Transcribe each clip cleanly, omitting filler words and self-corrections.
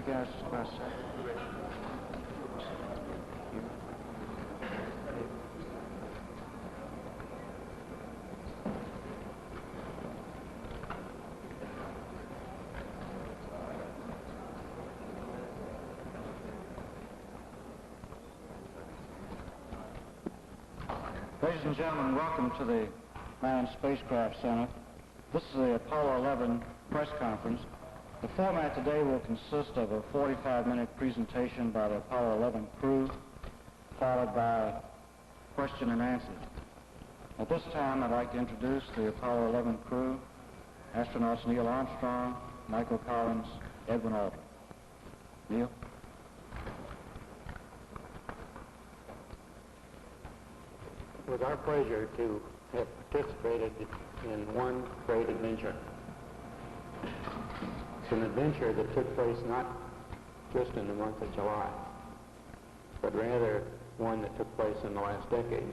you guys about a second? Ladies and gentlemen, welcome to the Manned Spacecraft Center. This is the Apollo 11 press conference. The format today will consist of a 45-minute presentation by the Apollo 11 crew, followed by question and answers. At this time, I'd like to introduce the Apollo 11 crew, astronauts Neil Armstrong, Michael Collins, Edwin Aldrin. Neil? It was our pleasure to have participated in one great adventure. It's an adventure that took place not just in the month of July, but rather one that took place in the last decade.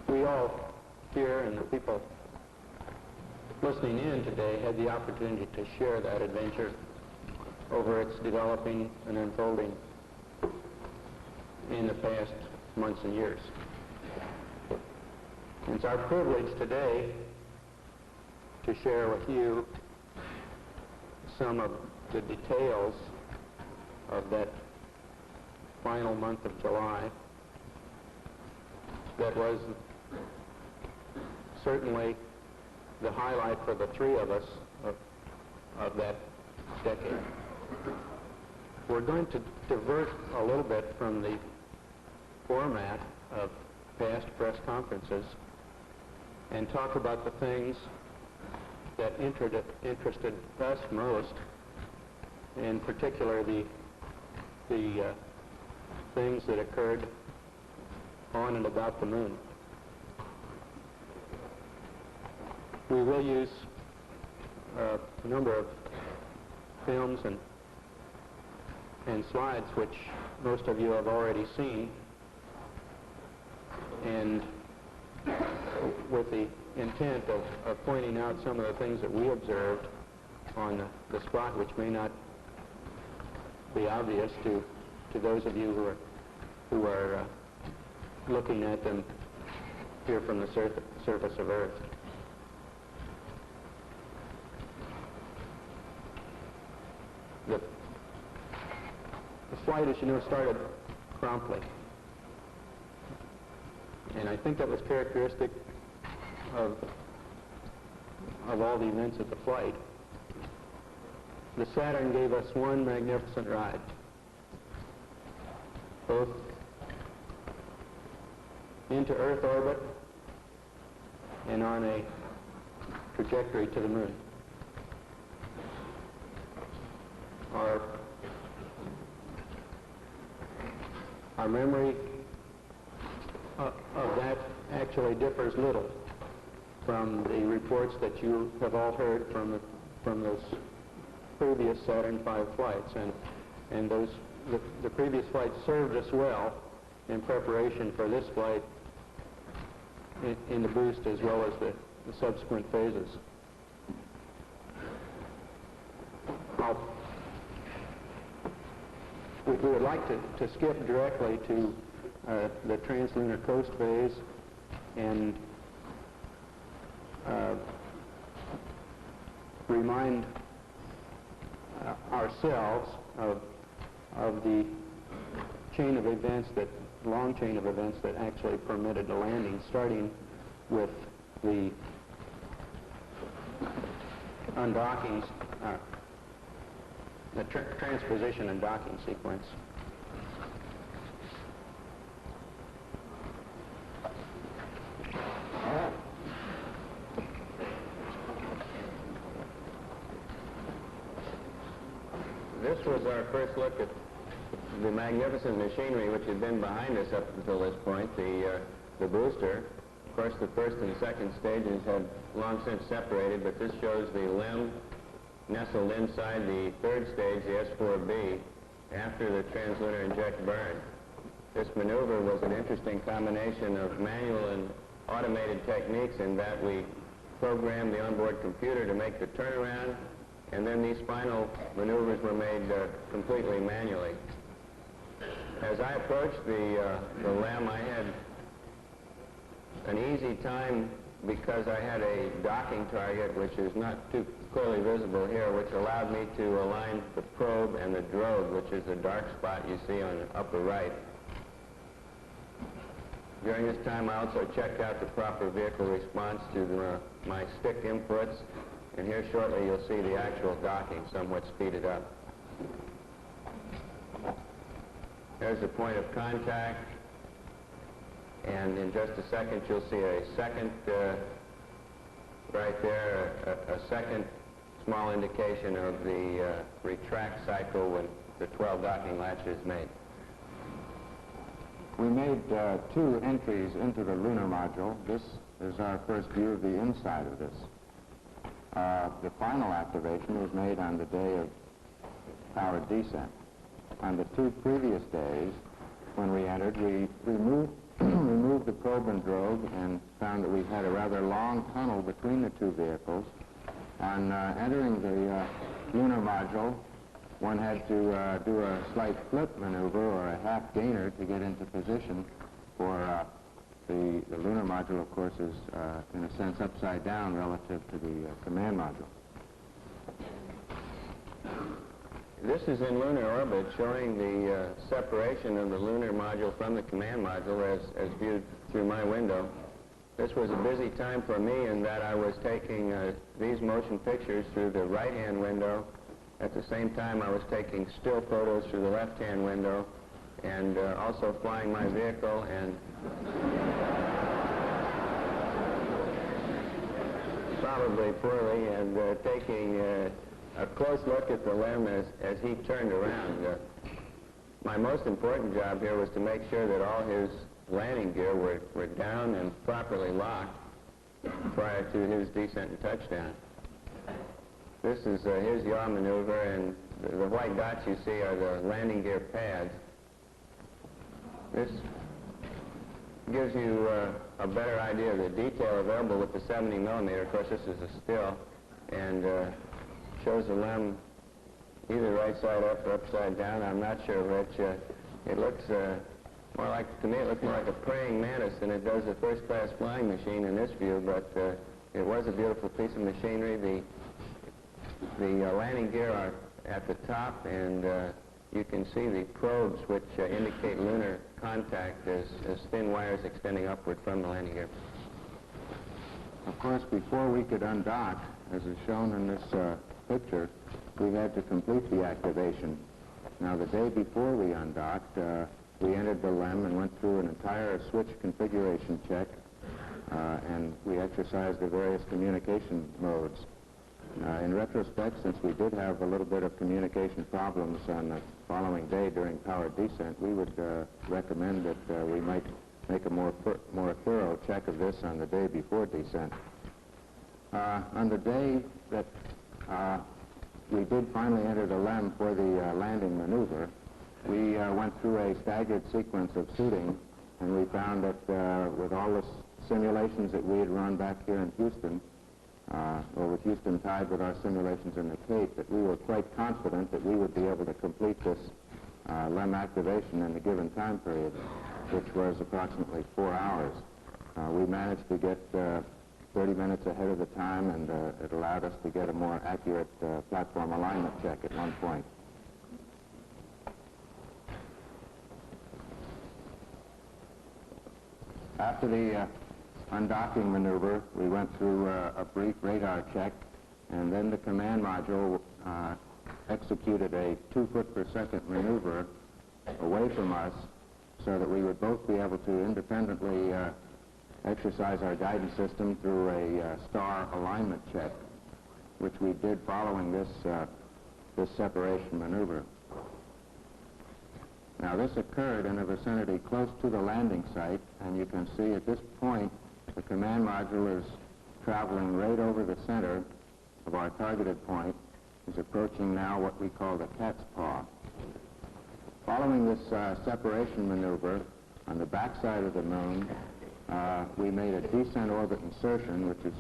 We all here and the people listening in today had the opportunity to share that adventure over its developing and unfolding in the past months and years. It's our privilege today to share with you some of the details of that final month of July that was certainly the highlight for the three of us of that decade. We're going to divert a little bit from the format of past press conferences and talk about the things that interested us most, in particular the things that occurred on and about the moon. We will use a number of films and slides which most of you have already seen, and with the intent of pointing out some of the things that we observed on the spot which may not be obvious to those of you who are looking at them here from the surface of Earth. The flight, as you know, started promptly. And I think that was characteristic of all the events of the flight. The Saturn gave us one magnificent ride, both into Earth orbit and on a trajectory to the moon. Our memory of that actually differs little from the reports that you have all heard from those previous Saturn V flights, and the previous flights served us well in preparation for this flight in the boost as well as the subsequent phases. We would like to skip directly to the translunar coast phase and remind ourselves of the chain of events, that long chain of events that actually permitted the landing, starting with the undockings, the transposition and docking sequence. This was our first look at the magnificent machinery which had been behind us up until this point, the booster. Of course, the first and second stages had long since separated, but this shows the limb nestled inside the third stage, the S4B, after the translunar inject burn. This maneuver was an interesting combination of manual and automated techniques in that we programmed the onboard computer to make the turnaround, and then these final maneuvers were made completely manually. As I approached the LEM, I had an easy time because I had a docking target, which is not too clearly visible here, which allowed me to align the probe and the drogue, which is the dark spot you see on the upper right. During this time, I also checked out the proper vehicle response to my stick inputs, and here shortly you'll see the actual docking somewhat speeded up. There's the point of contact, and in just a second you'll see a second, right there, a second small indication of the retract cycle when the 12 docking latch is made. We made 2 entries into the lunar module. This is our first view of the inside of this. The final activation was made on the day of powered descent. On the 2 previous days, when we entered, we removed the probe and drogue and found that we had a rather long tunnel between the 2 vehicles. On entering the lunar module, one had to do a slight flip maneuver or a half gainer to get into position for the lunar module, of course, is in a sense upside down relative to the command module. This is in lunar orbit, showing the separation of the lunar module from the command module as viewed through my window. This was a busy time for me in that I was taking these motion pictures through the right-hand window. At the same time, I was taking still photos through the left-hand window, and also flying my vehicle and probably poorly, and taking a close look at the LEM as he turned around. My most important job here was to make sure that all his landing gear were down and properly locked prior to his descent and touchdown. This is his yaw maneuver, and the white dots you see are the landing gear pads. This gives you a better idea of the detail available with the 70 millimeter. Of course, this is a still, and shows the LEM either right side up or upside down. I'm not sure which. It looks more like, to me, it looks more like a praying mantis than it does a first-class flying machine in this view, but it was a beautiful piece of machinery. The landing gear are at the top, and you can see the probes which indicate lunar contact as thin wires extending upward from the landing gear. Of course, before we could undock, as is shown in this picture, we had to complete the activation. Now, the day before we undocked, we entered the LEM and went through an entire switch configuration check, and we exercised the various communication modes. In retrospect, since we did have a little bit of communication problems on the following day during powered descent, we would recommend that we might make a more thorough check of this on the day before descent. On the day that we did finally enter the LEM for the landing maneuver, we went through a staggered sequence of suiting, and we found that with all the simulations that we had run back here in Houston, or with Houston tied with our simulations in the Cape, that we were quite confident that we would be able to complete this LEM activation in the given time period, which was approximately 4 hours. We managed to get 30 minutes ahead of the time, and it allowed us to get a more accurate platform alignment check at one point. After the undocking maneuver, we went through a brief radar check, and then the command module executed a 2 foot per second maneuver away from us so that we would both be able to independently exercise our guidance system through a star alignment check, which we did following this separation maneuver. Now, this occurred in a vicinity close to the landing site, and you can see at this point the command module is traveling right over the center of our targeted point. Is approaching now what we call the cat's paw. Following this separation maneuver on the backside of the moon, we made a descent orbit insertion, which is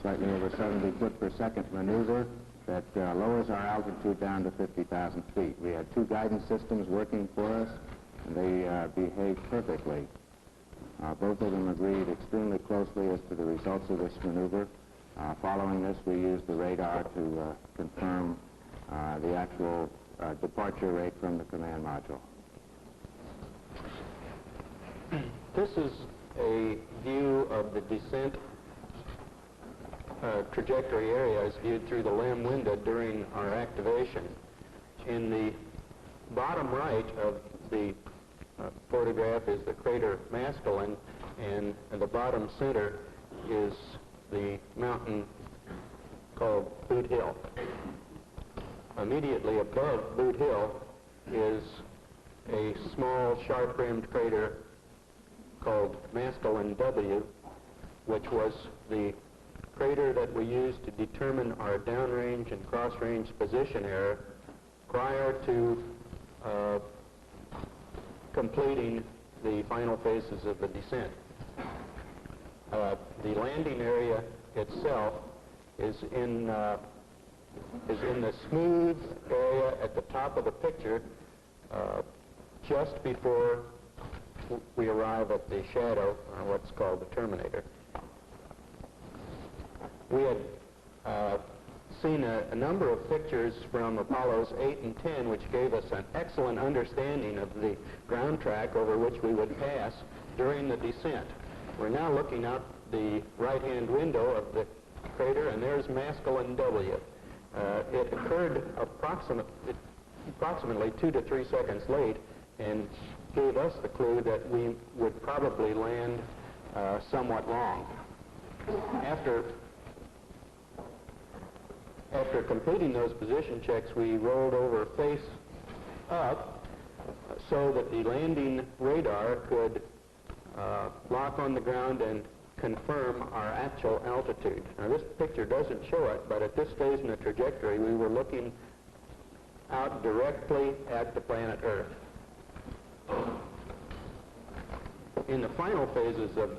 slightly over 70 foot per second maneuver that lowers our altitude down to 50,000 feet. We had two guidance systems working for us, and they behaved perfectly. Both of them agreed extremely closely as to the results of this maneuver. Following this, we used the radar to confirm the actual departure rate from the command module. This is a view of the descent trajectory area as viewed through the LEM window during our activation. In the bottom right of the photograph is the crater Maskelyne, and in the bottom center is the mountain called Boot Hill. Immediately above Boot Hill is a small sharp-rimmed crater called Maskelyne W, which was the crater that we used to determine our downrange and cross-range position error prior to completing the final phases of the descent. The landing area itself is in the smooth area at the top of the picture just before we arrive at the shadow, or what's called the terminator. We had seen a number of pictures from Apollos 8 and 10 which gave us an excellent understanding of the ground track over which we would pass during the descent. We're now looking out the right-hand window of the crater, and there's Maskelyne W. It occurred approximately 2 to 3 seconds late and gave us the clue that we would probably land somewhat wrong. After completing those position checks, we rolled over face up so that the landing radar could lock on the ground and confirm our actual altitude. Now, this picture doesn't show it, but at this phase in the trajectory, we were looking out directly at the planet Earth. In the final phases of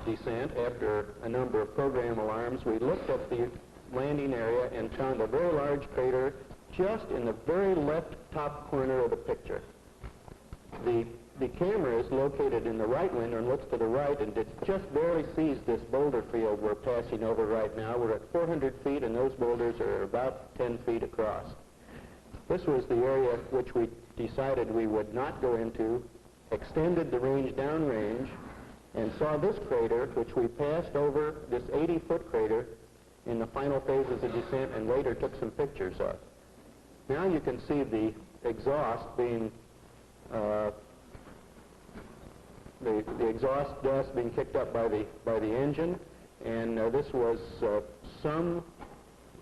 descent, after a number of program alarms, we looked at the landing area and found a very large crater just in the very left top corner of the picture. The camera is located in the right window and looks to the right, and it just barely sees this boulder field we're passing over right now. We're at 400 feet, and those boulders are about 10 feet across. This was the area which we decided we would not go into, extended the range downrange, and saw this crater, which we passed over, this 80-foot crater, in the final phases of descent, and later took some pictures of. Now you can see the exhaust being, the exhaust dust being kicked up by the engine, and this was some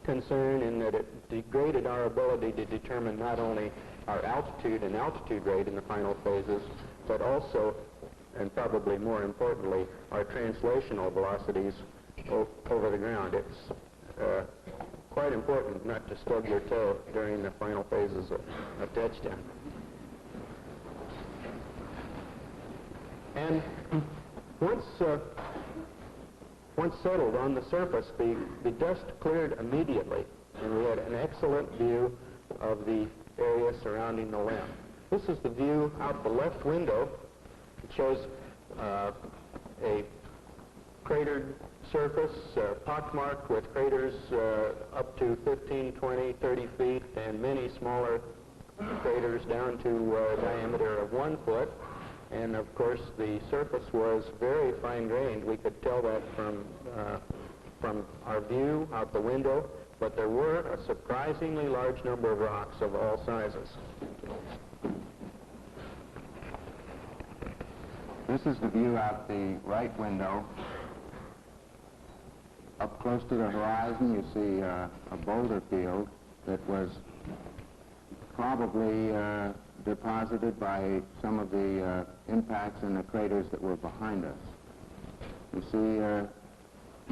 concern in that it degraded our ability to determine not only our altitude and altitude rate in the final phases, but also, and probably more importantly, our translational velocities over the ground. It's quite important not to stub your toe during the final phases of touchdown. And once settled on the surface, the dust cleared immediately, and we had an excellent view of the area surrounding the LEM. This is the view out the left window. It shows a cratered surface, pockmarked with craters up to 15, 20, 30 feet, and many smaller craters down to a diameter of 1 foot. And of course, the surface was very fine-grained. We could tell that from our view out the window, but there were a surprisingly large number of rocks of all sizes. This is the view out the right window. Up close to the horizon, you see a boulder field that was probably deposited by some of the impacts in the craters that were behind us. You see,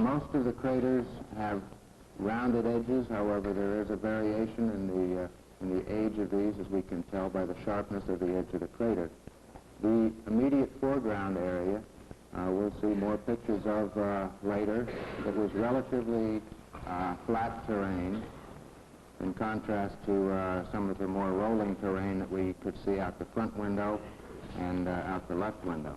most of the craters have rounded edges. However, there is a variation in the age of these, as we can tell by the sharpness of the edge of the crater. The immediate foreground area we'll see more pictures of later. It was relatively flat terrain in contrast to some of the more rolling terrain that we could see out the front window and out the left window.